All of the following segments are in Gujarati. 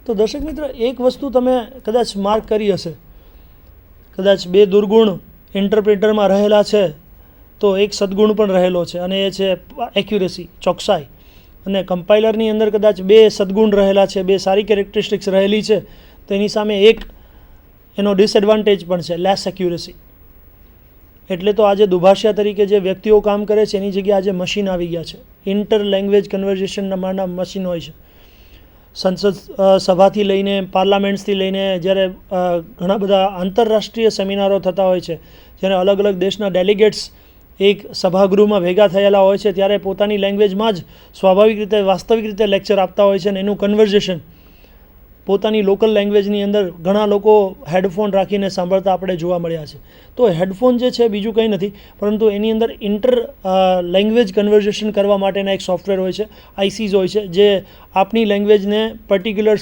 તો દર્શક મિત્ર, એક વસ્તુ તમે કદાચ માર્ક કરી હશે, કદાચ બે દુર્ગુણ ઇન્ટરપ્રિટરમાં રહેલા છે તો એક સદગુણ પણ રહેલો છે, અને એ છે એક્યુરેસી, ચોકસાઈ. અને કમ્પાઇલરની અંદર કદાચ બે સદગુણ રહેલા છે, બે સારી કેરેક્ટરિસ્ટિક્સ રહેલી છે, તેની સામે એક એનો ડિસએડવાન્ટેજ પણ છે, લેસ એક્યુરેસી. એટલે તો આજે દુભાષિયા તરીકે જે વ્યક્તિઓ કામ કરે છે એની જગ્યાએ આજે મશીન આવી ગયા છે. ઇન્ટર લેંગ્વેજ કન્વર્ઝેશનના મશીન હોય છે. સંસદ સભાથી લઈને પાર્લામેન્ટ્સથી લઈને જ્યારે ઘણા બધા આંતરરાષ્ટ્રીય સેમિનારો થતા હોય છે, જ્યારે અલગ અલગ દેશના ડેલિગેટ્સ એક સભાગૃહમાં ભેગા થયેલા હોય છે, ત્યારે પોતાની લેંગ્વેજમાં જ સ્વાભાવિક રીતે વાસ્તવિક રીતે લેક્ચર આપતા હોય છે, અને એનું કન્વર્ઝેશન પોતાની લોકલ લેંગ્વેજની અંદર ઘણા લોકો હેડફોન રાખીને સાંભળતા આપણે જોવા મળ્યા છે. તો હેડફોન જે છે બીજું કંઈ નથી, પરંતુ એની અંદર ઇન્ટર લેંગ્વેજ કન્વર્ઝેશન કરવા માટેના એક સોફ્ટવેર હોય છે, આઈસીઝ હોય છે, જે આપની લેંગ્વેજને પર્ટિક્યુલર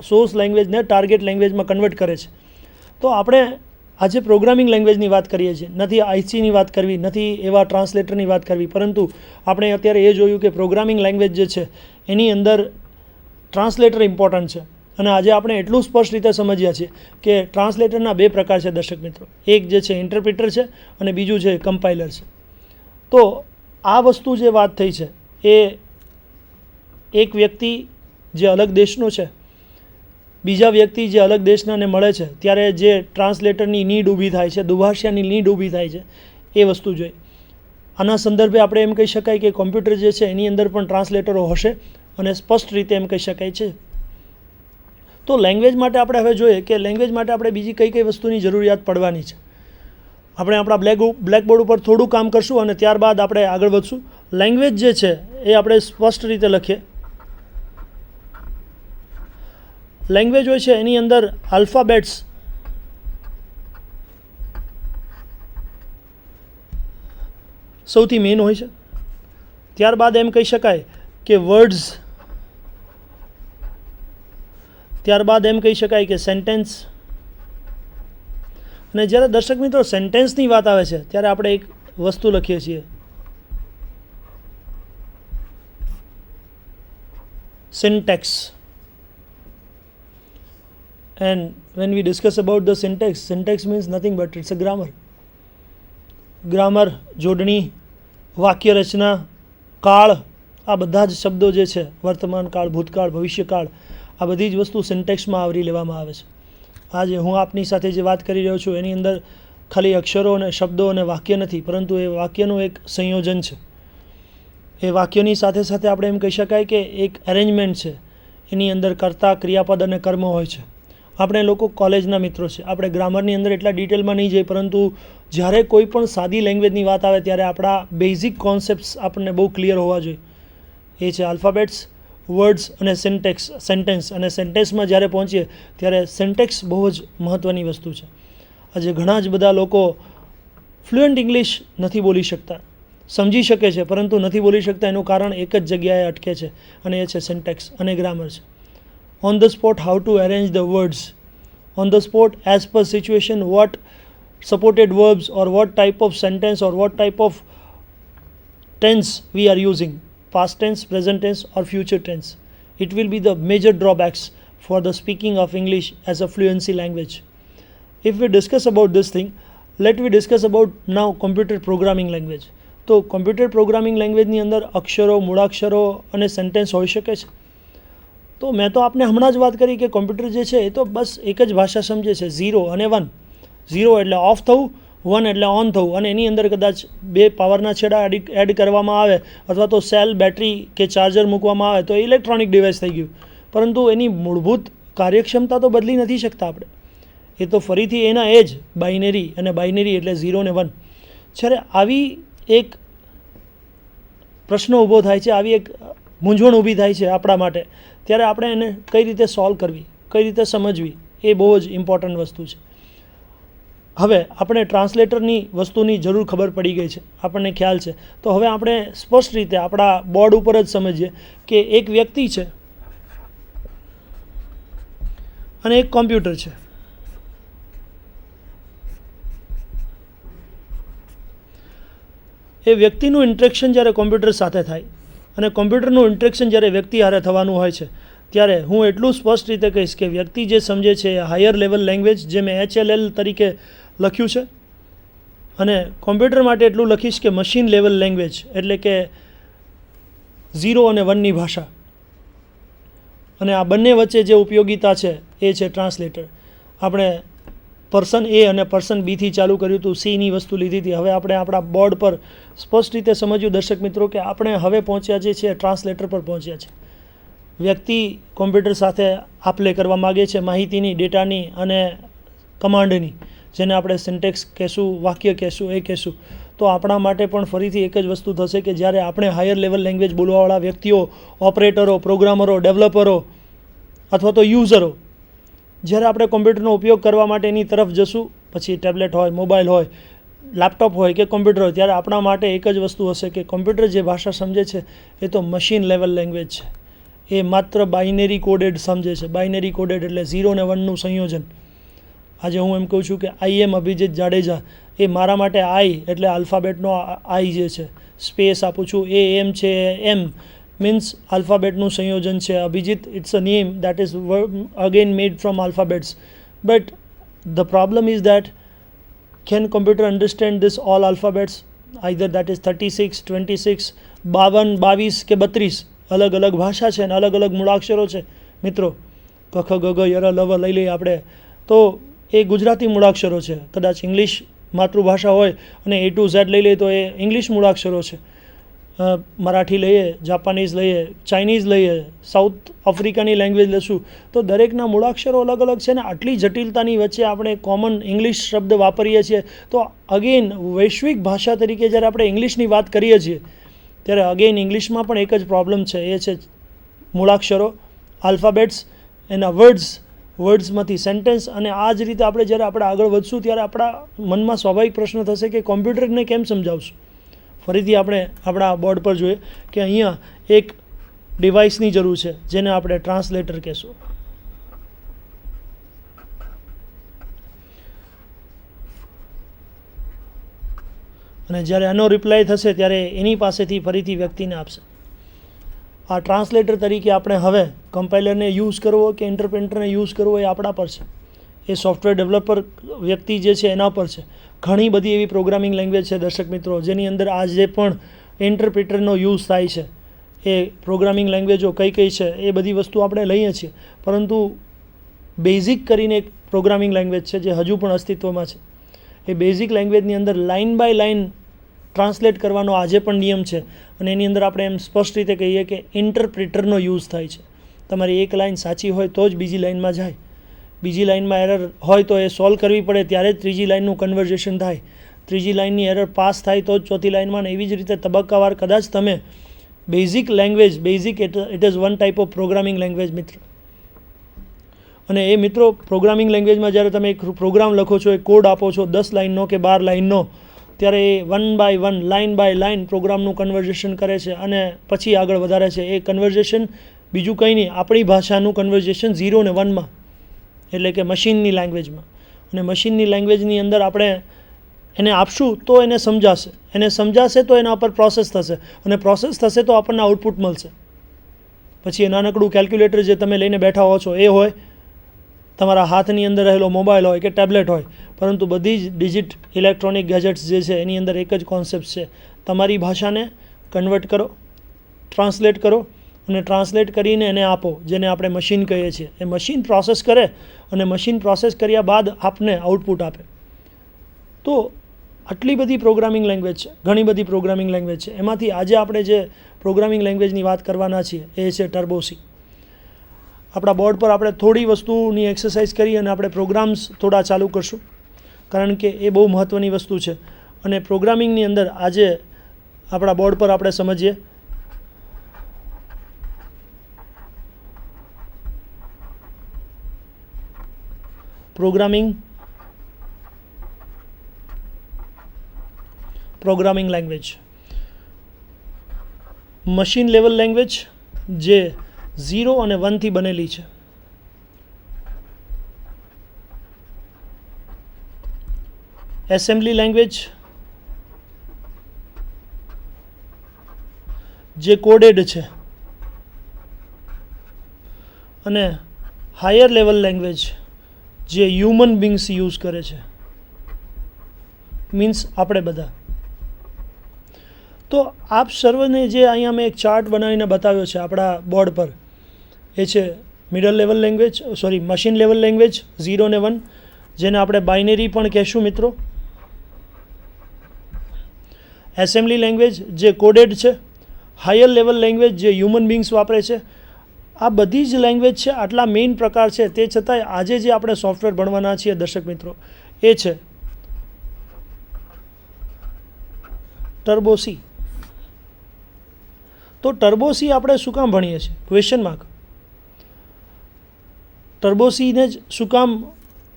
સોર્સ લેંગ્વેજને ટાર્ગેટ લેંગ્વેજમાં કન્વર્ટ કરે છે. તો આપણે આજે પ્રોગ્રામિંગ લેંગ્વેજની વાત કરીએ છીએ, નથી આઈસીની વાત કરવી, નથી એવા ટ્રાન્સલેટરની વાત કરવી, પરંતુ આપણે અત્યારે એ જોયું કે પ્રોગ્રામિંગ લેંગ્વેજ જે છે એની અંદર ટ્રાન્સલેટર ઇમ્પોર્ટન્ટ છે. અને આજે આપણે એટલું સ્પષ્ટ રીતે સમજ્યા છીએ કે ટ્રાન્સલેટરના બે પ્રકાર છે દર્શક મિત્રો, એક જે છે ઇન્ટરપ્રિટર છે અને બીજું છે કમ્પાઇલર છે. તો આ વસ્તુ જે વાત થઈ છે એ એક વ્યક્તિ જે અલગ દેશનો છે, બીજા વ્યક્તિ જે અલગ દેશનાને મળે છે, ત્યારે જે ટ્રાન્સલેટરની નીડ ઊભી થાય છે, દુભાષિયાની નીડ ઊભી થાય છે, એ વસ્તુ જોઈએ. આના સંદર્ભે આપણે એમ કહી શકાય કે કોમ્પ્યુટર જે છે એની અંદર પણ ટ્રાન્સલેટરો હશે, અને સ્પષ્ટ રીતે એમ કહી શકાય છે. તો લેંગ્વેજ માટે આપણે હવે જોઈએ કે લેંગ્વેજ માટે આપણે બીજી કઈ કઈ વસ્તુની જરૂરિયાત પડવાની છે. આપણે આપણા બ્લેકબોર્ડ ઉપર થોડું કામ કરશું અને ત્યારબાદ આપણે આગળ વધશું. લેંગ્વેજ જે છે એ આપણે સ્પષ્ટ રીતે લખીએ. લેંગ્વેજ હોય છે એની અંદર આલ્ફાબેટ્સ સૌથી મેઇન હોય છે. ત્યારબાદ એમ કહી શકાય કે વર્ડ્સ, ત્યારબાદ એમ કહી શકાય કે સેન્ટેન્સ. અને જ્યારે દર્શક મિત્રો સેન્ટેન્સની વાત આવે છે ત્યારે આપણે એક વસ્તુ લખીએ છીએ, syntax. And when we discuss about the syntax means nothing but it's a grammar. Grammar, જોડણી, વાક્ય રચના, કાળ, આ બધા જ શબ્દો જે છે, વર્તમાન કાળ, ભૂતકાળ, ભવિષ્યકાળ, આ બધી જ વસ્તુ સિન્ટેક્સમાં આવરી લેવામાં આવે છે. આજે હું આપની સાથે જે વાત કરી રહ્યો છું એની અંદર ખાલી અક્ષરો અને શબ્દો અને વાક્ય નથી, પરંતુ એ વાક્યનું એક સંયોજન છે. એ વાક્યની સાથે સાથે આપણે એમ કહી શકાય કે એક એરેન્જમેન્ટ છે. એની અંદર કર્તા, ક્રિયાપદ અને કર્મ હોય છે. આપણે લોકો કોલેજના મિત્રો છે, આપણે ગ્રામરની અંદર એટલા ડિટેલમાં નહીં જઈએ, પરંતુ જ્યારે કોઈ પણ સાદી લેંગ્વેજની વાત આવે ત્યારે આપણા બેઝિક કોન્સેપ્ટ્સ આપણને બહુ ક્લિયર હોવા જોઈએ. એ છે આલ્ફાબેટ્સ, વર્ડ્સ અને સેન્ટેન્સ. અને સેન્ટેન્સમાં જ્યારે પહોંચીએ ત્યારે સેન્ટેક્સ બહુ જ મહત્ત્વની વસ્તુ છે. આજે ઘણા જ બધા લોકો ફ્લુઅન્ટ ઇંગ્લિશ નથી બોલી શકતા, સમજી શકે છે પરંતુ નથી બોલી શકતા. એનું કારણ એક જ જગ્યાએ અટકે છે, અને એ છે સેન્ટેક્સ અને ગ્રામર છે. On the spot, how to arrange the words. On the spot, as per situation, what supported verbs or what type of sentence or what type of tense we are using, past tense, present tense or future tense. It will be the major drawbacks for the speaking of English as a fluency language. If we discuss about this thing, let me discuss about now computer programming language. તો computer programming language ની અંદર અક્ષરો, મૂળાક્ષરો અને સેન્ટેન્સ હોઈ શકે છે. તો મેં તો આપને હમણાં જ વાત કરી કે કોમ્પ્યુટર જે છે એ તો બસ એક જ ભાષા સમજે છે, 0 અને 1. 0 એટલે ઓફ થવું, 1 એટલે ઓન થવું, અને એની અંદર કદાચ બે પાવરના છેડા એડ કરવામાં આવે અથવા તો સેલ, બેટરી કે ચાર્જર મૂકવામાં આવે તો ઇલેક્ટ્રોનિક ડિવાઇસ થઈ ગયું. પરંતુ એની મૂળભૂત કાર્યક્ષમતા તો બદલી નથી શકતા આપણે. એ તો ફરીથી એના એ જ બાઇનરી, અને બાઇનરી એટલે 0 ને 1. જ્યારે આવી એક પ્રશ્ન ઊભો થાય છે, આવી એક મૂંઝવણ ઊભી થાય છે આપણા માટે, ત્યારે આપણે એને કઈ રીતે સોલ્વ કરવી, કઈ રીતે સમજવી, એ બહુ જ ઇમ્પોર્ટન્ટ વસ્તુ છે. હવે આપણે ટ્રાન્સલેટરની વસ્તુની જરૂર ખબર પડી ગઈ છે, આપણને ખ્યાલ છે. તો હવે આપણે સ્પષ્ટ રીતે આપણા બોર્ડ ઉપર જ સમજીએ કે એક વ્યક્તિ છે અને એક કોમ્પ્યુટર છે. એ વ્યક્તિનું ઇન્ટરેક્શન જ્યારે કોમ્પ્યુટર સાથે થાય અને કોમ્પ્યુટરનું ઇન્ટરેક્શન જ્યારે વ્યક્તિ હારે થવાનું હોય છે, ત્યારે હું એટલું સ્પષ્ટ રીતે કહીશ કે વ્યક્તિ જે સમજે છે એ હાયર લેવલ લેંગ્વેજ, જે મેં HLL તરીકે લખ્યું છે, અને કોમ્પ્યુટર માટે એટલું લખીશ કે મશીન લેવલ લેંગ્વેજ, એટલે કે 0 અને 1ની ભાષા. અને આ બંને વચ્ચે જે ઉપયોગિતા છે એ છે ટ્રાન્સલેટર. આપણે પર્સન એ અને પર્સન બીથી ચાલુ કર્યું હતું, સીની વસ્તુ લીધી હતી. હવે આપણે આપણા બોર્ડ પર સ્પષ્ટ રીતે સમજ્યું દર્શક મિત્રો કે આપણે હવે પહોંચ્યા જે છે ટ્રાન્સલેટર પર પહોંચ્યા છે. વ્યક્તિ કોમ્પ્યુટર સાથે આપલે કરવા માગે છે માહિતીની, ડેટાની અને કમાન્ડની, જેને આપણે સિન્ટેક્સ કહેશું, વાક્ય કહેશું, એ કહેશું. તો આપણા માટે પણ ફરીથી એક જ વસ્તુ થશે કે જ્યારે આપણે હાયર લેવલ લેંગ્વેજ બોલવાવાળા વ્યક્તિઓ, ઓપરેટરો, પ્રોગ્રામરો, ડેવલપરો અથવા તો યુઝરો, જ્યારે આપણે કોમ્પ્યુટરનો ઉપયોગ કરવા માટે એની તરફ જશું, પછી ટેબ્લેટ હોય, મોબાઈલ હોય, લેપટોપ હોય કે કોમ્પ્યુટર હોય, ત્યારે આપણા માટે એક જ વસ્તુ હશે કે કોમ્પ્યુટર જે ભાષા સમજે છે એ તો મશીન લેવલ લેંગ્વેજ છે. એ માત્ર બાઇનરી કોડેડ સમજે છે. બાઇનરી કોડેડ એટલે 0 અને 1નું સંયોજન. આજે હું એમ કહું છું કે આઈ એમ અભિજીત જાડેજા, એ મારા માટે આઈ એટલે આલ્ફાબેટનો આઈ જે છે, સ્પેસ આપું છું, એ એમ છે, એમ મીન્સ આલ્ફાબેટનું સંયોજન છે. Abhijit, it's a name that is again made from alphabets. But the problem is that can computer understand this all alphabets, either that is 36, 26, 52, 22 કે 32. અલગ અલગ ભાષા છે અને અલગ અલગ મૂળાક્ષરો છે મિત્રો. કખ ગગ યર લવ લઈ લઈએ આપણે તો એ ગુજરાતી મૂળાક્ષરો છે. કદાચ ઇંગ્લિશ માતૃભાષા હોય અને A to Z લઈ લઈએ તો એ ઇંગ્લિશ મૂળાક્ષરો છે. મરાઠી લઈએ, જાપાનીઝ લઈએ, ચાઇનીઝ લઈએ, સાઉથ આફ્રિકાની લેંગ્વેજ લઈશું તો દરેકના મૂળાક્ષરો અલગ અલગ છે. ને આટલી જટિલતાની વચ્ચે આપણે કોમન ઇંગ્લિશ શબ્દ વાપરીએ છીએ. તો અગેન વૈશ્વિક ભાષા તરીકે જ્યારે આપણે ઇંગ્લિશની વાત કરીએ છીએ ત્યારે અગેન ઇંગ્લિશમાં પણ એક જ પ્રોબ્લેમ છે, એ છે મૂળાક્ષરો, આલ્ફાબેટ્સ, એના વર્ડ્સમાંથી સેન્ટેન્સ. અને આ જ રીતે આપણે જ્યારે આપણે આગળ વધશું ત્યારે આપણા મનમાં સ્વાભાવિક પ્રશ્ન થશે કે કોમ્પ્યુટરને કેમ સમજાવશું. ફરીથી આપણે આપણા બોર્ડ પર જોઈએ કે અહીંયા એક ડિવાઇસની જરૂર છે જેને આપણે ટ્રાન્સલેટર કહેશું. અને જ્યારે આનો રિપ્લાય થશે ત્યારે એની પાસેથી ફરીથી વ્યક્તિને આપશે. આ ટ્રાન્સલેટર તરીકે આપણે હવે કમ્પાઇલરને યુઝ કરવો કે ઇન્ટરપ્રેટરને યુઝ કરવો એ આપણા પર છે. એ સોફ્ટવેર ડેવલપર વ્યક્તિ જે છે એના પર છે. ઘણી બધી એવી પ્રોગ્રામિંગ લેંગ્વેજ છે દર્શક મિત્રો જેની અંદર આજે પણ ઇન્ટરપ્રિટરનો યુઝ થાય છે. એ પ્રોગ્રામિંગ લેંગ્વેજો કઈ કઈ છે એ બધી વસ્તુ આપણે લઈએ છીએ, પરંતુ બેઝિક કરીને એક પ્રોગ્રામિંગ લેંગ્વેજ છે જે હજુ પણ અસ્તિત્વમાં છે. એ બેઝિક લેંગ્વેજની અંદર લાઇન બાય લાઇન ટ્રાન્સલેટ કરવાનો આજે પણ નિયમ છે. અને એની અંદર આપણે એમ સ્પષ્ટ રીતે કહીએ કે ઇન્ટરપ્રિટરનો યુઝ થાય છે. તમારી એક લાઇન સાચી હોય તો જ બીજી લાઇનમાં જાય. બીજી લાઇનમાં એરર હોય તો એ સોલ્વ કરવી પડે ત્યારે જ ત્રીજી લાઇનનું કન્વર્ઝેશન થાય. ત્રીજી લાઇનની એરર પાસ થાય તો જ ચોથી લાઇનમાં. ને એવી જ રીતે તબક્કાવાર કદાચ તમે basic language, basic it is one type of programming language મિત્રો. અને એ મિત્રો પ્રોગ્રામિંગ લેંગ્વેજમાં જ્યારે તમે એક પ્રોગ્રામ લખો છો, એક કોડ આપો છો 10 લાઇનનો કે 12 લાઇનનો, ત્યારે એ 1 બાય 1, લાઇન બાય લાઇન પ્રોગ્રામનું કન્વર્ઝેશન કરે છે અને પછી આગળ વધારે છે. એ કન્વર્ઝેશન બીજું કંઈ નહીં, આપણી ભાષાનું કન્વર્ઝેશન 0 ને 1માં, એટલે કે મશીનની લેંગ્વેજમાં. અને મશીનની લેંગ્વેજની અંદર આપણે એને આપશું તો એને સમજાશે, એને સમજાશે તો એના પર પ્રોસેસ થશે, અને પ્રોસેસ થશે તો આપણને આઉટપુટ મળશે. પછી એ નાનકડું કેલ્ક્યુલેટર જે તમે લઈને બેઠા હો છો એ હોય, તમારા હાથની અંદર રહેલો મોબાઈલ હોય કે ટેબ્લેટ હોય, પરંતુ બધી જ ડિજિટ ઇલેક્ટ્રોનિક ગેજેટ્સ જે છે એની અંદર એક જ કોન્સેપ્ટ છે. તમારી ભાષાને કન્વર્ટ કરો, ટ્રાન્સલેટ કરો અને ટ્રાન્સલેટ કરીને એને આપો, જેને આપણે મશીન કહીએ છીએ. એ મશીન પ્રોસેસ કરે અને મશીન પ્રોસેસ કર્યા બાદ આપને આઉટપુટ આપે. તો આટલી બધી પ્રોગ્રામિંગ લેંગ્વેજ છે, ઘણી બધી પ્રોગ્રામિંગ લેંગ્વેજ છે. એમાંથી આજે આપણે જે પ્રોગ્રામિંગ લેંગ્વેજની વાત કરવાના છીએ એ છે ટર્બોસી. આપણા બોર્ડ પર આપણે થોડી વસ્તુની એક્સરસાઇઝ કરી અને આપણે પ્રોગ્રામ્સ થોડા ચાલુ કરશું, કારણ કે એ બહુ મહત્ત્વની વસ્તુ છે. અને પ્રોગ્રામિંગની અંદર આજે આપણા બોર્ડ પર આપણે સમજીએ programming language, machine level language જે 0 અને 1 થી બનેલી છે. એસેમ્બલી લેંગ્વેજ જે કોડેડ છે. અને હાયર લેવલ લેંગ્વેજ જે હ્યુમન બિંગ્સ યુઝ કરે છે, મીન્સ આપણે બધા. તો આપ સર્વને જે અહીંયા મેં એક ચાર્ટ બનાવીને બતાવ્યો છે આપણા બોર્ડ પર, એ છે middle level language, sorry machine level language 0 ને 1, જેને આપણે બાઇનરી પણ કહેશું મિત્રો. એસેમ્બલી લેંગ્વેજ જે કોડેડ છે, હાયર લેવલ લેંગ્વેજ જે હ્યુમન બિંગ્સ વાપરે છે. આ બધી જ લેંગ્વેજ છે, આટલા મેઇન પ્રકાર છે. તે છતાંય આજે જે આપણે સોફ્ટવેર ભણવાના છીએ દર્શક મિત્રો, એ છે ટર્બો સી. તો ટર્બો સી આપણે શું કામ ભણીએ છીએ? Question mark. ટર્બો સીને જ શું કામ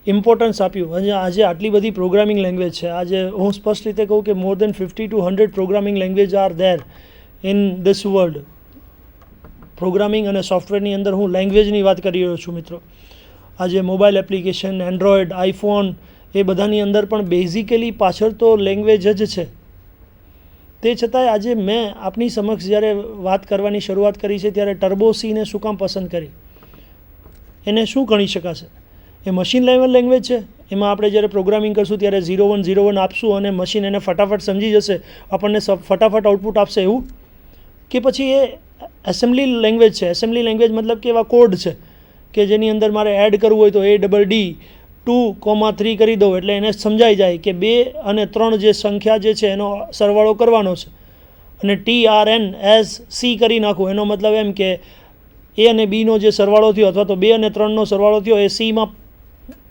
ઇમ્પોર્ટન્સ આપ્યું? અને આજે આટલી બધી પ્રોગ્રામિંગ લેંગ્વેજ છે. આજે હું સ્પષ્ટ રીતે કહું કે મોર દેન 50 to 100 programming language are there in this world. Programming અને સોફ્ટવેરની અંદર હું લેંગ્વેજની વાત કરી રહ્યો છું મિત્રો. આજે મોબાઈલ એપ્લિકેશન, એન્ડ્રોઈડ, આઈફોન, એ બધાની અંદર પણ બેઝિકલી પાછળ તો લેંગ્વેજ જ છે. તે છતાંય આજે મેં આપની સમક્ષ જ્યારે વાત કરવાની શરૂઆત કરી છે ત્યારે ટર્બો સીને શું કામ પસંદ કરી, એને શું ગણી શકાશે? એ મશીન લેવલ લેંગ્વેજ છે. એમાં આપણે જ્યારે પ્રોગ્રામિંગ કરશું ત્યારે 0101 આપશું અને મશીન એને ફટાફટ સમજી જશે, આપણને ફટાફટ આઉટપુટ આપશે એવું? કે પછી એ એસેમ્બલી લેંગ્વેજ છે? એસેમ્બલી લેંગ્વેજ મતલબ કે એવા કોડ છે કે જેની અંદર મારે એડ કરવું હોય તો ADD 2,3 કરી દઉં એટલે એને સમજાઈ જાય કે 2 અને 3 જે સંખ્યા જે છે એનો સરવાળો કરવાનો છે, અને TRNS કરી નાખું. એનો મતલબ એમ કે A અને Bનો જે સરવાળો થયો અથવા તો 2 અને 3નો સરવાળો થયો એ Cમાં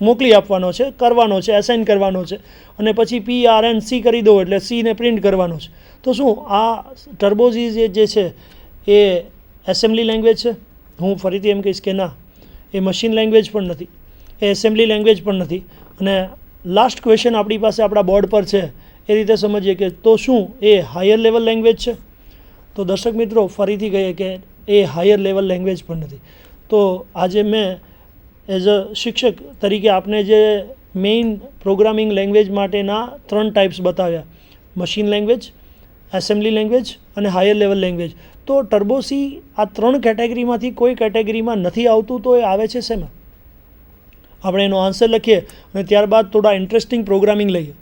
મોકલી આપવાનો છે, કરવાનો છે, એસાઇન કરવાનો છે, અને પછી PRNC કરી દો એટલે Cને પ્રિન્ટ કરવાનો છે. તો શું આ ટર્બોઝી જે છે એ એસેમ્બલી લેંગ્વેજ છે? હું ફરીથી એમ કહીશ કે ના, એ મશીન લેંગ્વેજ પણ નથી, એ એસેમ્બલી લેંગ્વેજ પણ નથી. અને લાસ્ટ ક્વેશ્ચન આપણી પાસે આપણા બોર્ડ પર છે, એ રીતે સમજીએ કે તો શું એ હાયર લેવલ લેંગ્વેજ છે? તો દર્શક મિત્રો ફરીથી કહીએ કે એ હાયર લેવલ લેંગ્વેજ પણ નથી. તો આજે મેં એઝ અ શિક્ષક તરીકે આપને જે મેઇન પ્રોગ્રામિંગ લેંગ્વેજ માટેના 3 ટાઈપ્સ બતાવ્યા, મશીન લેંગ્વેજ, એસેમ્બલી લેંગ્વેજ અને હાયર લેવલ લેંગ્વેજ. તો ટર્બો સી આ 3 કેટેગરીમાંથી કોઈ કેટેગરીમાં નથી આવતું, તો એ આવે છે શેમાં? આપણે એનો આન્સર લખીએ અને ત્યારબાદ થોડા ઇન્ટરેસ્ટિંગ પ્રોગ્રામિંગ લઈએ.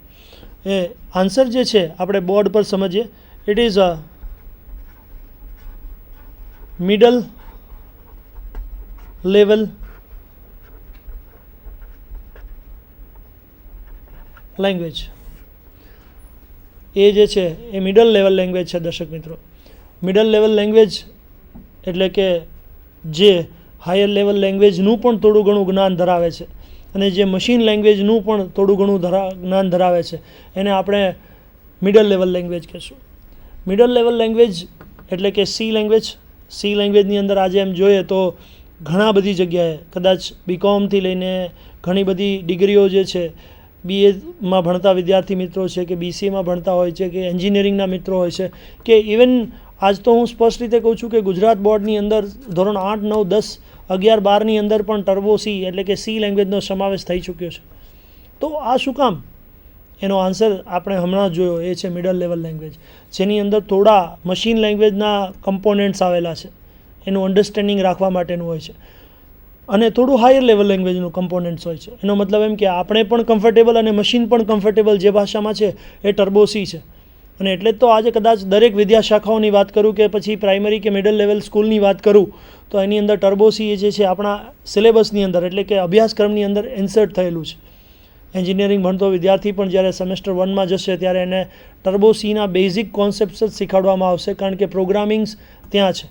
એ આન્સર જે છે આપણે બોર્ડ પર સમજીએ. It is a middle level language. એ જે છે એ મિડલ લેવલ લેંગ્વેજ છે દર્શક મિત્રો. મિડલ લેવલ લેંગ્વેજ એટલે કે જે હાયર લેવલ લેંગ્વેજનું પણ થોડું ઘણું જ્ઞાન ધરાવે છે અને જે મશીન લેંગ્વેજનું પણ થોડું ઘણું જ્ઞાન ધરાવે છે, એને આપણે મિડલ લેવલ લેંગ્વેજ કહીશું. મિડલ લેવલ લેંગ્વેજ એટલે કે સી લેંગ્વેજ. સી લેંગ્વેજની અંદર આજે એમ જોઈએ તો ઘણા બધી જગ્યાએ કદાચ BComથી લઈને ઘણી બધી ડિગ્રીઓ જે છે, BAમાં ભણતા વિદ્યાર્થી મિત્રો છે કે BCAમાં ભણતા હોય છે કે એન્જિનિયરિંગના મિત્રો હોય છે કે ઇવન આજ તો હું સ્પષ્ટ રીતે કહું છું કે ગુજરાત બોર્ડની અંદર ધોરણ 8, 9, 10, 11, 12ની અંદર પણ ટર્બો સી એટલે કે સી લેંગ્વેજનો સમાવેશ થઈ ચૂક્યો છે. તો આ શું કામ? એનો આન્સર આપણે હમણાં જોયો, એ છે મિડલ લેવલ લેંગ્વેજ, જેની અંદર થોડા મશીન લેંગ્વેજના કમ્પોનન્ટ્સ આવેલા છે, એનું અન્ડરસ્ટેન્ડિંગ રાખવા માટેનું હોય છે, અને થોડું હાયર લેવલ લેંગ્વેજનું કમ્પોનન્ટ્સ હોય છે. એનો મતલબ એમ કે આપણે પણ કમ્ફર્ટેબલ અને મશીન પણ કમ્ફર્ટેબલ જે ભાષામાં છે એ ટર્બો સી છે. અને એટલે જ તો આજે કદાચ દરેક વિદ્યાશાખાઓની વાત કરું કે પછી પ્રાઇમરી કે મિડલ લેવલ સ્કૂલની વાત કરું તો એની અંદર ટર્બો સી જે છે આપણા સિલેબસની અંદર એટલે કે અભ્યાસક્રમની અંદર ઇન્સર્ટ થયેલું છે. એન્જિનિયરિંગ ભણતો વિદ્યાર્થી પણ જ્યારે સેમેસ્ટર 1માં જશે ત્યારે એને ટર્બો સીના બેઝિક કોન્સેપ્ટ્સ જ શીખવાડવામાં આવશે, કારણ કે પ્રોગ્રામિંગ્સ ત્યાં છે.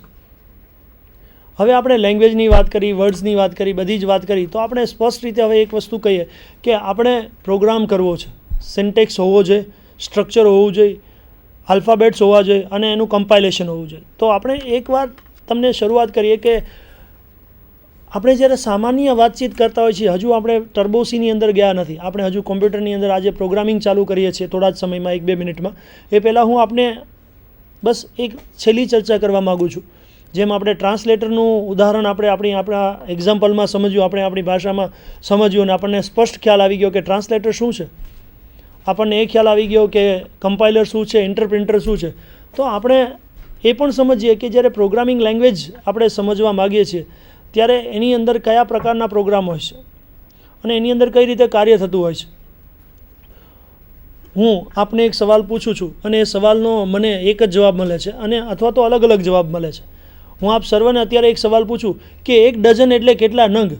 હવે આપણે લેંગ્વેજની વાત કરી, વર્ડ્સની વાત કરી, બધી જ વાત કરી, તો આપણે સ્પષ્ટ રીતે હવે એક વસ્તુ કહીએ કે આપણે પ્રોગ્રામ કરવો છે, સિન્ટેક્સ હોવો જોઈએ, સ્ટ્રક્ચર હોવું જોઈએ, આલ્ફાબેટ્સ હોવા જોઈએ અને એનું કમ્પાઇલેશન હોવું જોઈએ. તો આપણે એકવાર તમને શરૂઆત કરીએ કે આપણે જ્યારે સામાન્ય વાતચીત કરતા હોઈએ છીએ, હજુ આપણે ટર્બો સીની અંદર ગયા નથી, આપણે હજુ કોમ્પ્યુટરની અંદર આજે પ્રોગ્રામિંગ ચાલુ કરીએ છીએ થોડા જ સમયમાં, 1-2 મિનિટમાં. એ પહેલાં હું આપને બસ એક છેલ્લી ચર્ચા કરવા માગું છું. જેમ આપણે ટ્રાન્સલેટરનું ઉદાહરણ આપણા એક્ઝામ્પલમાં સમજ્યું, આપણે આપણી ભાષામાં સમજ્યું અને આપણને સ્પષ્ટ ખ્યાલ આવી ગયો કે ટ્રાન્સલેટર શું છે, આપણને એ ખ્યાલ આવી ગયો કે કમ્પાઇલર શું છે, ઇન્ટરપ્રિટર શું છે. તો આપણે એ પણ સમજીએ કે જ્યારે પ્રોગ્રામિંગ લેંગ્વેજ આપણે સમજવા માગીએ છીએ ત્યારે એની અંદર કયા પ્રકારના પ્રોગ્રામ હોય છે અને એની અંદર કઈ રીતે કાર્ય થતું હોય છે. હું આપને એક સવાલ પૂછું છું અને એ સવાલનો મને એક જ જવાબ મળે છે અને અથવા તો અલગ અલગ જવાબ મળે છે. હું આપ સર્વને અત્યારે એક સવાલ પૂછું કે 1 ડઝન એટલે કેટલા નંગ?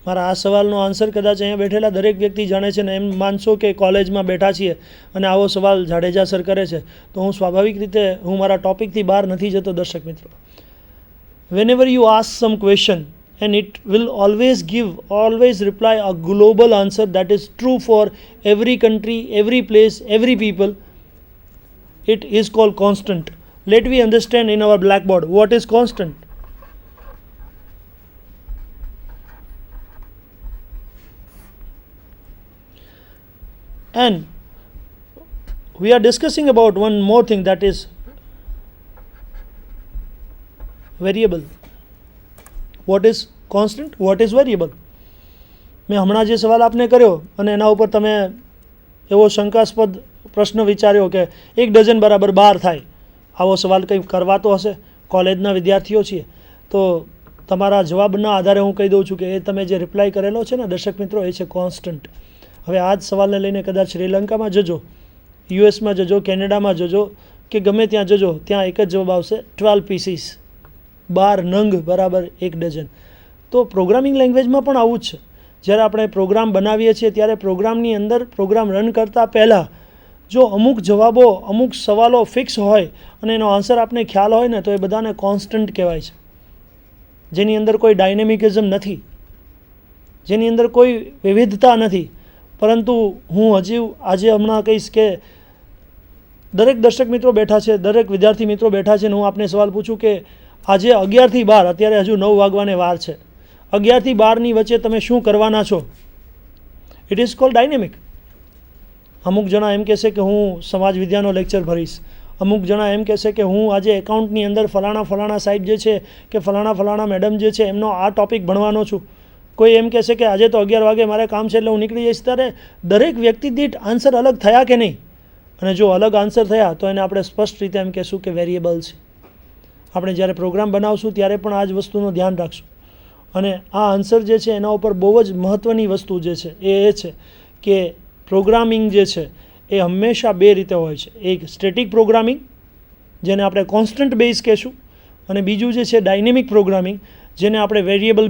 મારા આ સવાલનો આન્સર કદાચ અહીંયા બેઠેલા દરેક વ્યક્તિ જાણે છે ને એમ માનશો કે કોલેજમાં બેઠા છીએ અને આવો સવાલ જાડેજા સર કરે છે તો હું સ્વાભાવિક રીતે હું મારા ટોપિકથી બહાર નથી જતો. દર્શક મિત્રો, whenever you ask some question and it will always reply a global answer that is true for every country, every place, every people, it is called constant. Let we understand in our blackboard what is constant. And we are discussing about one more thing, that is variable. What is constant? What is variable? મેં હમણાં જે સવાલ આપને કર્યો અને એના ઉપર તમે એવો શંકાસ્પદ પ્રશ્ન વિચાર્યો કે 1 ડઝન બરાબર 12 થાય, આવો સવાલ કંઈ કરવાતો હશે? કોલેજના વિદ્યાર્થીઓ છીએ તો તમારા જવાબના આધારે હું કહી દઉં છું કે એ તમે જે રિપ્લાય કરેલો છે ને દર્શક મિત્રો, એ છે કોન્સ્ટન્ટ. હવે આ જ સવાલને લઈને કદાચ શ્રીલંકામાં જજો, યુએસમાં જજો, કેનેડામાં જજો કે ગમે ત્યાં જજો, ત્યાં એક જ જવાબ આવશે, 12 પીસીસ, 12 નંગ બરાબર 1 ડઝન. તો પ્રોગ્રામિંગ લેંગ્વેજમાં પણ આવું જ છે. જ્યારે આપણે પ્રોગ્રામ બનાવીએ છીએ ત્યારે પ્રોગ્રામની અંદર પ્રોગ્રામ રન કરતાં પહેલાં જો અમુક જવાબો, અમુક સવાલો ફિક્સ હોય અને એનો આન્સર આપને ખ્યાલ હોય ને તો એ બધાને કોન્સ્ટન્ટ કહેવાય છે, જેની અંદર કોઈ ડાયનેમિકિઝમ નથી, જેની અંદર કોઈ વિવિધતા નથી. પરંતુ હું આજે હમણાં કહીશ કે દરેક દર્શક મિત્રો બેઠા છે, દરેક વિદ્યાર્થી મિત્રો બેઠા છે ને હું આપને સવાલ પૂછું કે આજે 11 થી 12, અત્યારે હજુ 9 વાગવાને વાર છે, 11 થી 12ની વચ્ચે તમે શું કરવાના છો? It is called dynamic. અમુક જણા એમ કહેશે કે હું સમાજ વિદ્યાનો લેક્ચર ભરીશ, અમુક જણા એમ કહેશે કે હું આજે એકાઉન્ટની અંદર ફલાણા સાહેબ જે છે કે ફલાણા મેડમ જે છે એમનો આ ટૉપિક ભણવાનો છું. કોઈ એમ કહેશે કે આજે તો 11 વાગે મારે કામ છે એટલે હું નીકળી જઈશ. ત્યારે દરેક વ્યક્તિ દીઠ આન્સર અલગ થયા કે નહીં? અને જો અલગ આન્સર થયા તો એને આપણે સ્પષ્ટ રીતે એમ કહેશું કે વેરિયેબલ છે. આપણે જ્યારે પ્રોગ્રામ બનાવશું ત્યારે પણ આ જ વસ્તુનું ધ્યાન રાખશું. અને આ આન્સર જે છે એના ઉપર બહુ જ મહત્ત્વની વસ્તુ જે છે એ છે કે પ્રોગ્રામિંગ જે છે એ હંમેશા 2 રીતે હોય છે. એક સ્ટેટિક પ્રોગ્રામિંગ, જેને આપણે કોન્સ્ટન્ટ બેઝ કહેશું, અને બીજું જે છે ડાયનેમિક પ્રોગ્રામિંગ, જેને આપણે વેરિયેબલ